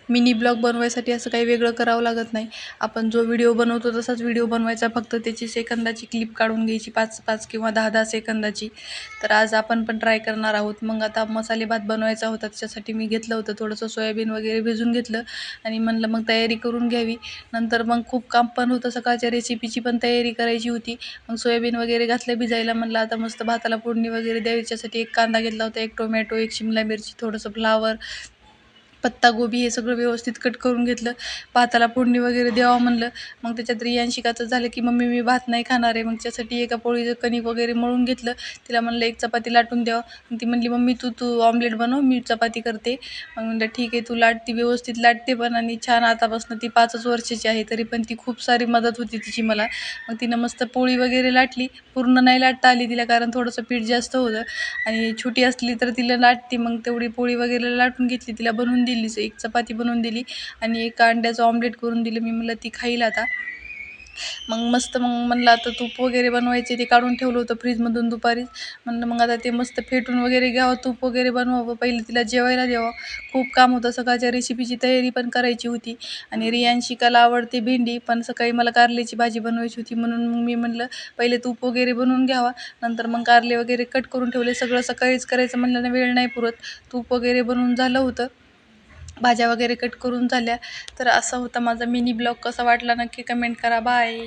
Mini blog बनवायसाठी असं काही वेगळं करावं लागत नाही. आपण जो व्हिडिओ बनवतो तसाच व्हिडिओ बनवायचा, फक्त त्याची सेकंदाची क्लिप काढून घ्यायची 5-5 किंवा 10-10 सेकंदाची. तर आज आपण पण ट्राय करणार आहोत. मग आता मसाले भात बनवायचा होता, त्याच्यासाठी मी घेतलं होतं थोडंसं सोयाबीन वगैरे भिजून घेतलं आणि म्हणलं मग तयारी करून घ्यावी. नंतर मग खूप काम पण होतं, सकाळच्या रेसिपीची पण तयारी करायची होती. मग सोयाबीन वगैरे घातलं भिजायला. म्हणलं आता मस्त भाताला फोडणी वगैरे द्यावी. त्याच्यासाठी एक कांदा घेतला होता, एक टोमॅटो, एक शिमला मिरची, थोडंसं फ्लावर, पत्ताकोबी हे सगळं व्यवस्थित कट करून घेतलं. भाताला फोडणी वगैरे द्यावं म्हणलं. मग त्याच्यात रियांशिकाचं झालं की मम्मी मी भात नाही खाणार आहे. मग त्यासाठी एका पोळीचं कणिक वगैरे मळून घेतलं. तिला म्हणलं एक चपाती लाटून द्यावं. मग ती म्हणली मम्मी तू तू ऑमलेट बनव, मी चपाती करते. मग म्हणलं ठीक आहे, तू लाट. ती व्यवस्थित लाटते पण आणि छान. आतापासून ती 5च वर्षाची आहे, तरी पण ती खूप सारी मदत होती तिची मला. मग तिनं मस्त पोळी वगैरे लाटली. पूर्ण नाही लाटता आली तिला, कारण थोडंसं पीठ जास्त होतं आणि छोटी असली तर तिला लाटते. मग तेवढी पोळी वगैरे लाटून घेतली, तिला बनवून दिली. एक चपाती बनवून दिली आणि एक अंड्याचं ऑमलेट करून दिलं. मी म्हणलं ती खाईल आता. मग मस्त मग म्हणलं आता तूप वगैरे बनवायचे, ते काढून ठेवलं होतं फ्रीजमधून दुपारीच. म्हणलं मग आता ते मस्त फेटून वगैरे घ्यावं, तूप वगैरे बनवावं, पहिले तिला जेवायला द्यावं. खूप काम होतं, सकाळच्या रेसिपीची तयारी पण करायची होती. आणि रियांशिकाला आवडते भेंडी, पण सकाळी मला कारल्याची भाजी बनवायची होती, म्हणून मग मी म्हणलं पहिले तूप वगैरे बनवून घ्यावा, नंतर मग कारले वगैरे कट करून ठेवले. सगळं सकाळीच करायचं म्हणलं ना, वेळ नाही पुरत. तूप वगैरे बनवून झालं होतं, भाज्या वगैरे कट करून झाल्या. तर असा होता माझा मिनी ब्लॉग. कसा वाटला नक्की कमेंट करा. बाय.